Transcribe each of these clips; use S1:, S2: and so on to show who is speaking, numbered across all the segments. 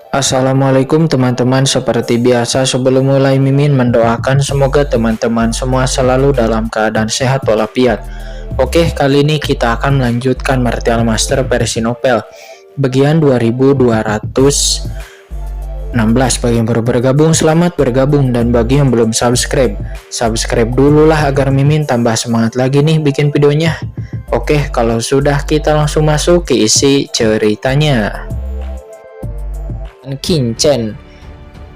S1: Assalamualaikum teman-teman, seperti biasa sebelum mulai Mimin mendoakan semoga teman-teman semua selalu dalam keadaan sehat walafiat. Oke, kali ini kita akan melanjutkan Martial Master versi novel bagian 2216. Bagi yang baru bergabung, selamat bergabung, dan bagi yang belum subscribe dulu lah agar Mimin tambah semangat lagi nih bikin videonya. Oke, kalau sudah kita langsung masuk ke isi ceritanya. Kincen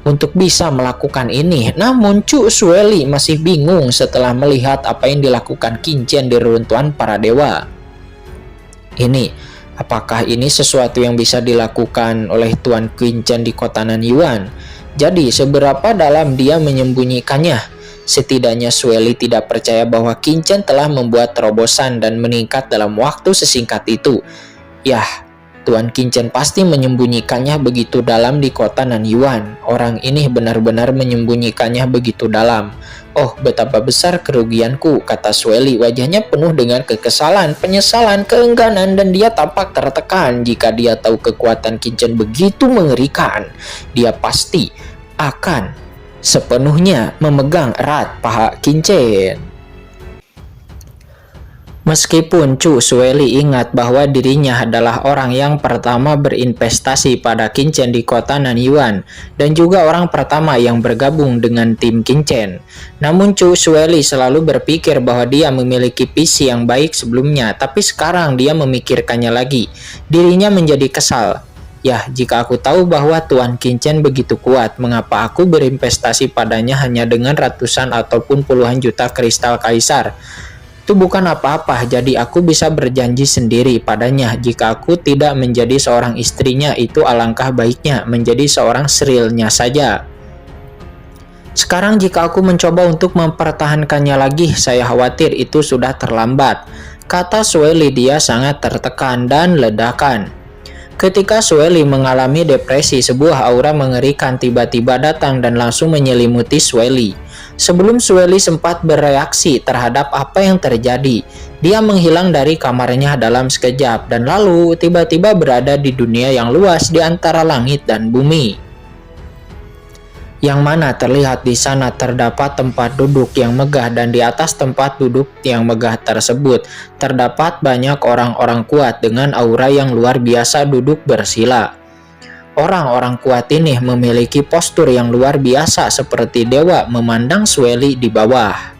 S1: untuk bisa melakukan ini. Namun Cu Xueli masih bingung setelah melihat apa yang dilakukan Kincen di reruntuhan para dewa. Apakah ini sesuatu yang bisa dilakukan oleh Tuan Kincen di kota Nanyuan? Jadi seberapa dalam dia menyembunyikannya? Setidaknya Xueli tidak percaya bahwa Kincen telah membuat terobosan dan meningkat dalam waktu sesingkat itu. Yah, Tuan Kincen pasti menyembunyikannya begitu dalam di kota Nanyuan. Orang ini benar-benar menyembunyikannya begitu dalam. Oh, betapa besar kerugianku, kata Xueli. Wajahnya penuh dengan kekesalan, penyesalan, keengganan, dan dia tampak tertekan. Jika dia tahu kekuatan Kincen begitu mengerikan, dia pasti akan sepenuhnya memegang erat paha Kincen. Meskipun Cu Xueli ingat bahwa dirinya adalah orang yang pertama berinvestasi pada Kincen di kota Nanyuan dan juga orang pertama yang bergabung dengan tim Kincen, namun Cu Xueli selalu berpikir bahwa dia memiliki visi yang baik sebelumnya, tapi sekarang dia memikirkannya lagi. Dirinya menjadi kesal. Yah, jika aku tahu bahwa Tuan Kincen begitu kuat, mengapa aku berinvestasi padanya hanya dengan ratusan ataupun puluhan juta kristal kaisar? Itu bukan apa-apa, jadi aku bisa berjanji sendiri padanya. Jika aku tidak menjadi seorang istrinya, itu alangkah baiknya menjadi seorang Srilnya saja. Sekarang jika aku mencoba untuk mempertahankannya lagi, saya khawatir itu sudah terlambat, kata Xueli. Dia sangat tertekan dan ledakan. Ketika Xueli mengalami depresi, sebuah aura mengerikan tiba-tiba datang dan langsung menyelimuti Xueli. Sebelum Xueli sempat bereaksi terhadap apa yang terjadi, dia menghilang dari kamarnya dalam sekejap dan lalu tiba-tiba berada di dunia yang luas di antara langit dan bumi. Yang mana terlihat di sana terdapat tempat duduk yang megah, dan di atas tempat duduk yang megah tersebut terdapat banyak orang-orang kuat dengan aura yang luar biasa duduk bersila. Orang-orang kuat ini memiliki postur yang luar biasa seperti dewa memandang Xueli di bawah.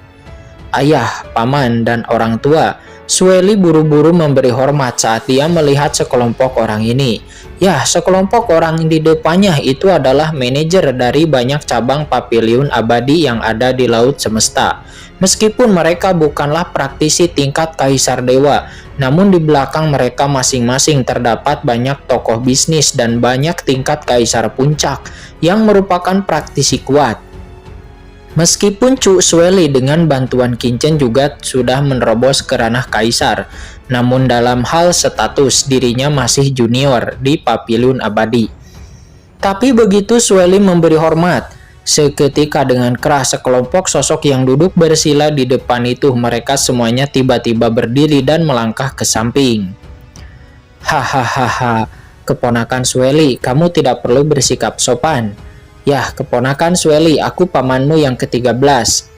S1: Ayah, paman, dan orang tua, Xueli buru-buru memberi hormat saat dia melihat sekelompok orang ini. Ya, sekelompok orang di depannya itu adalah manajer dari banyak cabang paviliun abadi yang ada di Laut Semesta. Meskipun mereka bukanlah praktisi tingkat kaisar dewa, namun di belakang mereka masing-masing terdapat banyak tokoh bisnis dan banyak tingkat kaisar puncak yang merupakan praktisi kuat. Meskipun Cu Xueli dengan bantuan Kincen juga sudah menerobos ke ranah kaisar, namun dalam hal status dirinya masih junior di paviliun abadi. Tapi begitu Xueli memberi hormat, seketika dengan keras sekelompok sosok yang duduk bersila di depan itu, mereka semuanya tiba-tiba berdiri dan melangkah ke samping. Hahaha, keponakan Xueli, kamu tidak perlu bersikap sopan. Yah, keponakan Xueli, aku pamanmu yang ke-13.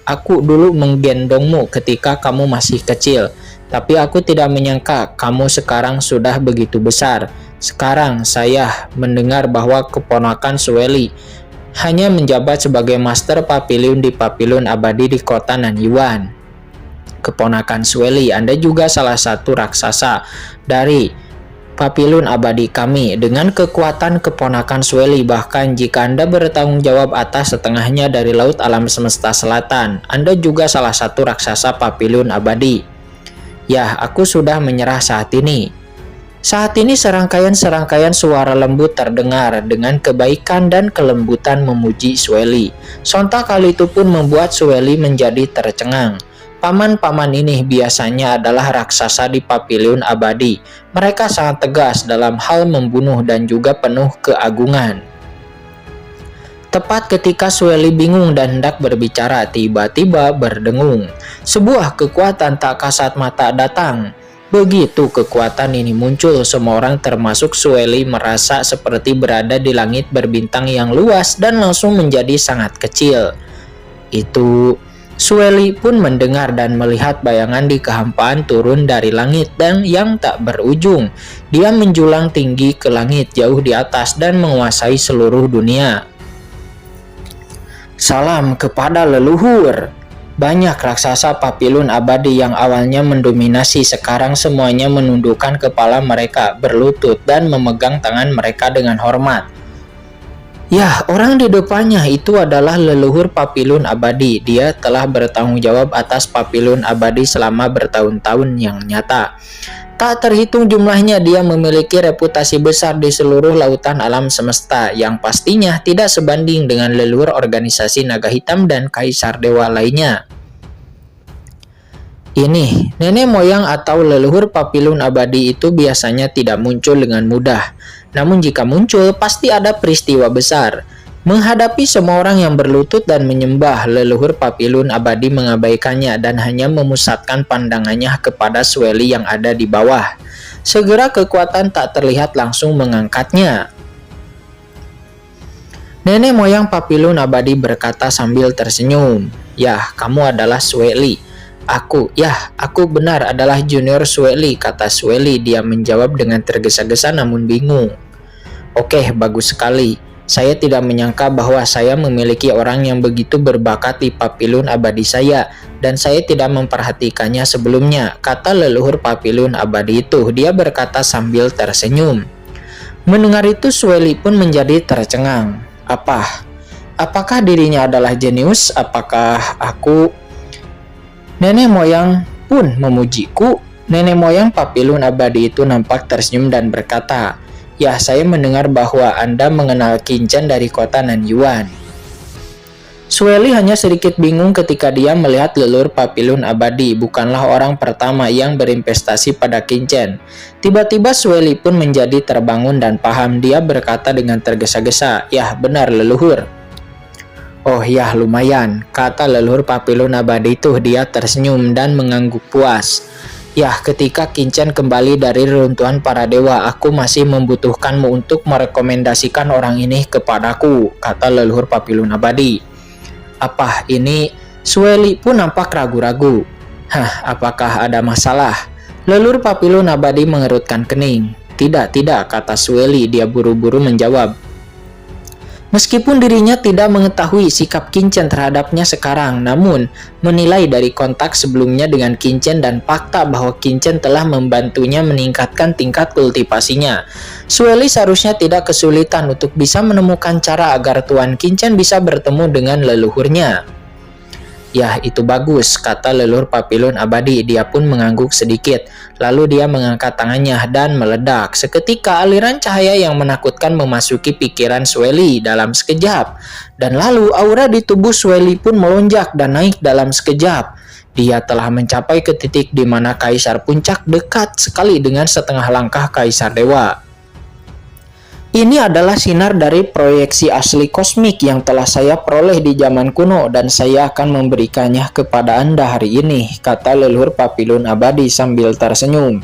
S1: Aku dulu menggendongmu ketika kamu masih kecil, tapi aku tidak menyangka kamu sekarang sudah begitu besar. Sekarang saya mendengar bahwa keponakan Xueli hanya menjabat sebagai master paviliun di paviliun abadi di kota Nanyuan. Keponakan Xueli, Anda juga salah satu raksasa dari paviliun abadi kami. Dengan kekuatan keponakan Xueli, bahkan jika Anda bertanggung jawab atas setengahnya dari laut alam semesta selatan, Anda juga salah satu raksasa paviliun abadi. Yah, aku sudah menyerah saat ini. Saat ini serangkaian-serangkaian suara lembut terdengar dengan kebaikan dan kelembutan memuji Xueli. Sontak hal itu pun membuat Xueli menjadi tercengang. Paman-paman ini biasanya adalah raksasa di paviliun abadi. Mereka sangat tegas dalam hal membunuh dan juga penuh keagungan. Tepat ketika Xueli bingung dan hendak berbicara, tiba-tiba berdengung. Sebuah kekuatan tak kasat mata datang Begitu kekuatan ini muncul, semua orang termasuk Sueli merasa seperti berada di langit berbintang yang luas dan langsung menjadi sangat kecil. Itu Sueli pun mendengar dan melihat bayangan di kehampaan turun dari langit dan yang tak berujung. Dia menjulang tinggi ke langit jauh di atas dan menguasai seluruh dunia. Salam kepada leluhur. Banyak raksasa Papilun abadi yang awalnya mendominasi sekarang semuanya menundukkan kepala mereka, berlutut dan memegang tangan mereka dengan hormat. Yah, orang di depannya itu adalah leluhur Papilun abadi. Dia telah bertanggung jawab atas Papilun abadi selama bertahun-tahun yang nyata. Tak terhitung jumlahnya, dia memiliki reputasi besar di seluruh lautan alam semesta yang pastinya tidak sebanding dengan leluhur organisasi Naga Hitam dan Kaisar Dewa lainnya. Ini, nenek moyang atau leluhur Papilun abadi itu biasanya tidak muncul dengan mudah. Namun jika muncul, pasti ada peristiwa besar. Menghadapi semua orang yang berlutut dan menyembah, leluhur Papilun abadi mengabaikannya dan hanya memusatkan pandangannya kepada Sueli yang ada di bawah. Segera kekuatan tak terlihat langsung mengangkatnya. Nenek moyang Papilun abadi berkata sambil tersenyum, "Yah, kamu adalah Sueli." Aku benar adalah junior Sueli," kata Sueli. Dia menjawab dengan tergesa-gesa namun bingung. "Oke, bagus sekali. Saya tidak menyangka bahwa saya memiliki orang yang begitu berbakat di Papilun abadi saya, dan saya tidak memperhatikannya sebelumnya," kata leluhur Papilun abadi itu. Dia berkata sambil tersenyum. Mendengar itu Sueli pun menjadi tercengang. Apakah dirinya adalah jenius? Apakah aku... Nenek moyang pun memujiku. Nenek moyang Papilun abadi itu nampak tersenyum dan berkata, "Ya, saya mendengar bahwa Anda mengenal Qingchen dari kota Nanyuan." Sueli hanya sedikit bingung ketika dia melihat leluhur Papilun abadi bukanlah orang pertama yang berinvestasi pada Qingchen. Tiba-tiba Sueli pun menjadi terbangun dan paham. Dia berkata dengan tergesa-gesa, "Yah, benar leluhur." "Oh ya, lumayan," kata leluhur Papilun abadi itu. Dia tersenyum dan mengangguk puas. "Yah, ketika Qingchen kembali dari reruntuhan para dewa, aku masih membutuhkanmu untuk merekomendasikan orang ini kepadaku," kata leluhur Papilun abadi. "Apa ini?" Sueli pun nampak ragu-ragu. Apakah ada masalah?" Leluhur Papilun abadi mengerutkan kening. Tidak, kata Sueli. Dia buru-buru menjawab. Meskipun dirinya tidak mengetahui sikap Qingchen terhadapnya sekarang, namun menilai dari kontak sebelumnya dengan Qingchen dan fakta bahwa Qingchen telah membantunya meningkatkan tingkat kultivasinya, Sueli seharusnya tidak kesulitan untuk bisa menemukan cara agar Tuan Qingchen bisa bertemu dengan leluhurnya. "Yah, itu bagus," kata leluhur Papilun abadi. Dia pun mengangguk sedikit. Lalu dia mengangkat tangannya dan meledak. Seketika aliran cahaya yang menakutkan memasuki pikiran Sueli dalam sekejap. Dan lalu aura di tubuh Sueli pun melonjak dan naik dalam sekejap. Dia telah mencapai ke titik di mana Kaisar Puncak dekat sekali dengan setengah langkah Kaisar Dewa. "Ini adalah sinar dari proyeksi asli kosmik yang telah saya peroleh di zaman kuno dan saya akan memberikannya kepada Anda hari ini," kata leluhur Papilun abadi sambil tersenyum.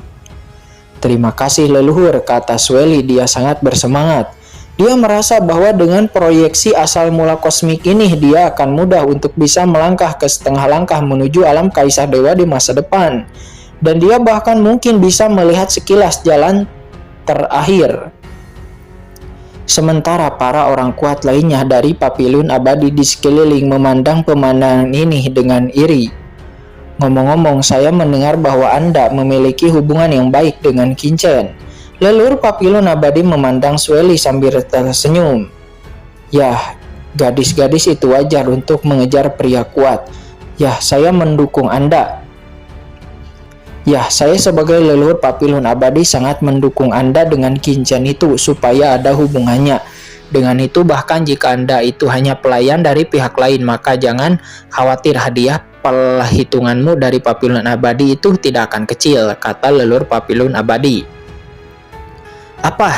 S1: "Terima kasih leluhur," kata Sueli. Dia sangat bersemangat. Dia merasa bahwa dengan proyeksi asal mula kosmik ini dia akan mudah untuk bisa melangkah ke setengah langkah menuju alam Kaisar Dewa di masa depan. Dan dia bahkan mungkin bisa melihat sekilas jalan terakhir. Sementara para orang kuat lainnya dari Papilun abadi di sekeliling memandang pemandangan ini dengan iri. "Ngomong-ngomong, saya mendengar bahwa Anda memiliki hubungan yang baik dengan Qingchen." Leluhur Papilun abadi memandang Sueli sambil tersenyum. "Yah, gadis-gadis itu wajar untuk mengejar pria kuat. Yah, saya mendukung Anda." "Yah, saya sebagai leluhur Papilun abadi sangat mendukung Anda dengan Qingchen itu supaya ada hubungannya. Dengan itu bahkan jika Anda itu hanya pelayan dari pihak lain, maka jangan khawatir, hadiah perhitunganmu dari Papilun abadi itu tidak akan kecil," kata leluhur Papilun abadi.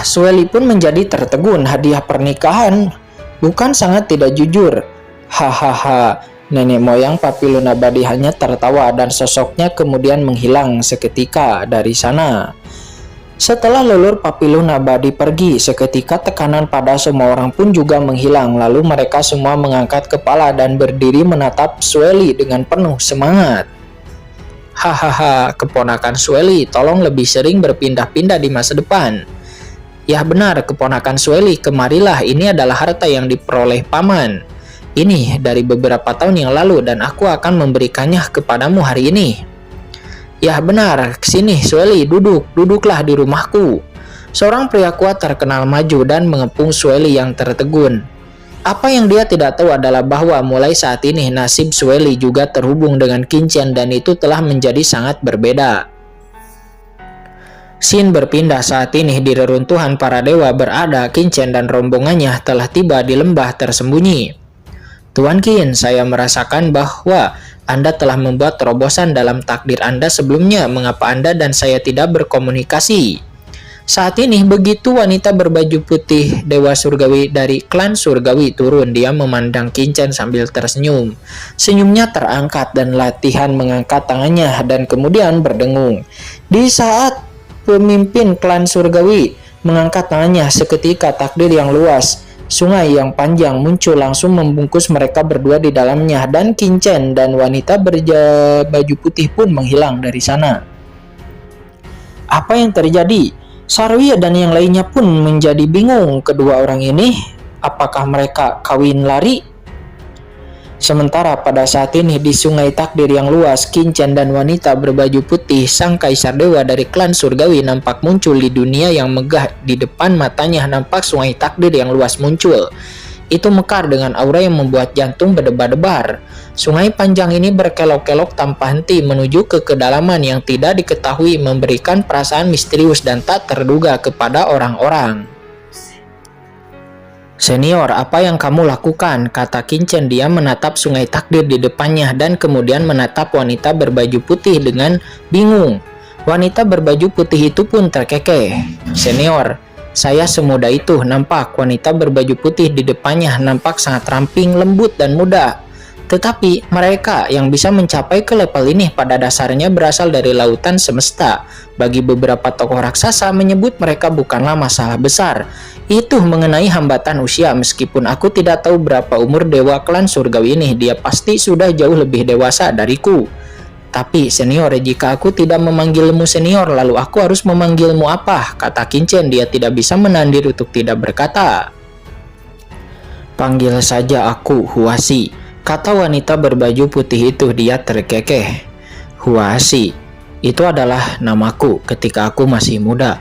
S1: Sueli pun menjadi tertegun. Hadiah pernikahan? Bukan sangat tidak jujur. Hahaha. Nenek moyang Papilun Abadi hanya tertawa dan sosoknya kemudian menghilang seketika dari sana. Setelah leluhur Papilun Abadi pergi, seketika tekanan pada semua orang pun juga menghilang. Lalu mereka semua mengangkat kepala dan berdiri menatap Sueli dengan penuh semangat. Hahaha, keponakan Sueli, tolong lebih sering berpindah-pindah di masa depan. Ya benar, keponakan Sueli, kemarilah, ini adalah harta yang diperoleh paman. Ini dari beberapa tahun yang lalu dan aku akan memberikannya kepadamu hari ini. Ya benar, sini Sueli, duduklah di rumahku. Seorang pria kuat terkenal maju dan mengepung Sueli yang tertegun. Apa yang dia tidak tahu adalah bahwa mulai saat ini nasib Sueli juga terhubung dengan Qin dan itu telah menjadi sangat berbeda. Scene berpindah saat ini di reruntuhan para dewa berada. Qin dan rombongannya telah tiba di lembah tersembunyi. Tuan Qin, saya merasakan bahwa Anda telah membuat terobosan dalam takdir Anda sebelumnya. Mengapa Anda dan saya tidak berkomunikasi? Saat ini begitu wanita berbaju putih Dewa Surgawi dari klan Surgawi turun, dia memandang Qin sambil tersenyum. Senyumnya terangkat dan latihan mengangkat tangannya dan kemudian berdengung. Di saat pemimpin klan Surgawi mengangkat tangannya, seketika takdir yang luas, sungai yang panjang muncul langsung membungkus mereka berdua di dalamnya, dan Qin dan wanita berbaju putih pun menghilang dari sana. Apa yang terjadi? Sarwi dan yang lainnya pun menjadi bingung. Kedua orang ini, apakah mereka kawin lari? Sementara pada saat ini di sungai takdir yang luas, Qin dan wanita berbaju putih sang kaisar dewa dari klan Surgawi nampak muncul di dunia yang megah. Di depan matanya nampak sungai takdir yang luas muncul. Itu mekar dengan aura yang membuat jantung berdebar-debar. Sungai panjang ini berkelok-kelok tanpa henti menuju ke kedalaman yang tidak diketahui, memberikan perasaan misterius dan tak terduga kepada orang-orang. Senior, apa yang kamu lakukan? Kata Qin. Dia menatap sungai takdir di depannya dan kemudian menatap wanita berbaju putih dengan bingung. Wanita berbaju putih itu pun terkekeh. Senior, saya semudah itu. Nampak wanita berbaju putih di depannya nampak sangat ramping, lembut dan muda. Tetapi mereka yang bisa mencapai ke level ini pada dasarnya berasal dari lautan semesta. Bagi beberapa tokoh raksasa menyebut mereka bukanlah masalah besar. Itu mengenai hambatan usia. Meskipun aku tidak tahu berapa umur dewa klan Surgawi ini, dia pasti sudah jauh lebih dewasa dariku. Tapi senior, jika aku tidak memanggilmu senior, lalu aku harus memanggilmu apa? Kata Qin. Dia tidak bisa menahan diri untuk tidak berkata. Panggil saja aku Huasi, kata wanita berbaju putih itu. Dia terkekeh. Huasi, itu adalah namaku ketika aku masih muda.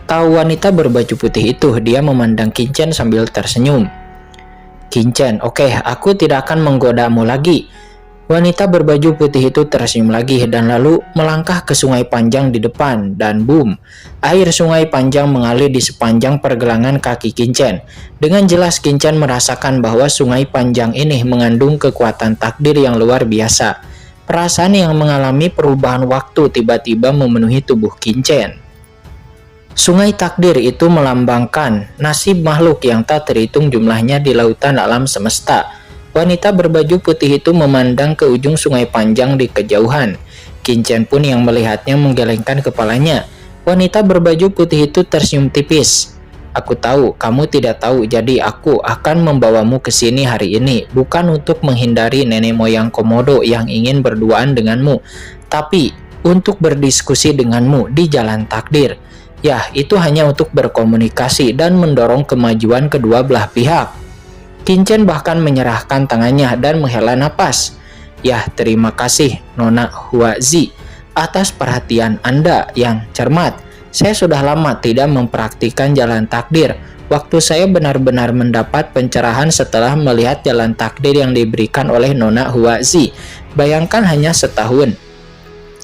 S1: Atau wanita berbaju putih itu, dia memandang Qin sambil tersenyum. Qin, oke, aku tidak akan menggodamu lagi. Wanita berbaju putih itu tersenyum lagi dan lalu melangkah ke sungai panjang di depan, dan boom, air sungai panjang mengalir di sepanjang pergelangan kaki Qin. Dengan jelas Qin merasakan bahwa sungai panjang ini mengandung kekuatan takdir yang luar biasa. Perasaan yang mengalami perubahan waktu tiba-tiba memenuhi tubuh Qin. Sungai takdir itu melambangkan nasib makhluk yang tak terhitung jumlahnya di lautan alam semesta. Wanita berbaju putih itu memandang ke ujung sungai panjang di kejauhan. Qin pun yang melihatnya menggelengkan kepalanya. Wanita berbaju putih itu tersenyum tipis. Aku tahu, kamu tidak tahu, jadi aku akan membawamu ke sini hari ini. Bukan untuk menghindari nenek moyang Komodo yang ingin berduaan denganmu, tapi untuk berdiskusi denganmu di jalan takdir. Ya, itu hanya untuk berkomunikasi dan mendorong kemajuan kedua belah pihak. Qin bahkan menyerahkan tangannya dan menghela napas. Ya, terima kasih Nona Huazi atas perhatian Anda yang cermat. Saya sudah lama tidak mempraktikkan jalan takdir. Waktu saya benar-benar mendapat pencerahan setelah melihat jalan takdir yang diberikan oleh Nona Huazi. Bayangkan hanya setahun.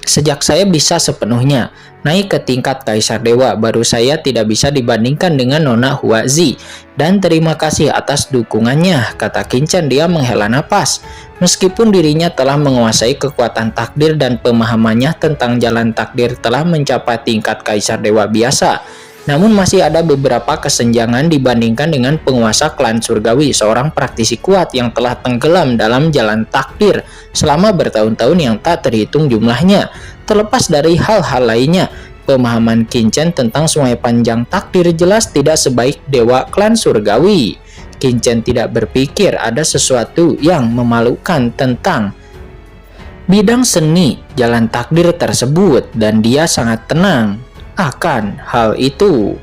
S1: Sejak saya bisa sepenuhnya naik ke tingkat Kaisar Dewa, baru saya tidak bisa dibandingkan dengan Nona Huazi. Dan terima kasih atas dukungannya, kata Qin. Dia menghela napas. Meskipun dirinya telah menguasai kekuatan takdir dan pemahamannya tentang jalan takdir telah mencapai tingkat Kaisar Dewa biasa, Namun masih ada beberapa kesenjangan dibandingkan dengan penguasa klan surgawi, seorang praktisi kuat yang telah tenggelam dalam jalan takdir selama bertahun-tahun yang tak terhitung jumlahnya. Terlepas dari hal-hal lainnya, pemahaman Qin Chen tentang sungai panjang takdir jelas tidak sebaik dewa klan surgawi. Qin Chen tidak berpikir ada sesuatu yang memalukan tentang bidang seni jalan takdir tersebut, dan dia sangat tenang akan hal itu.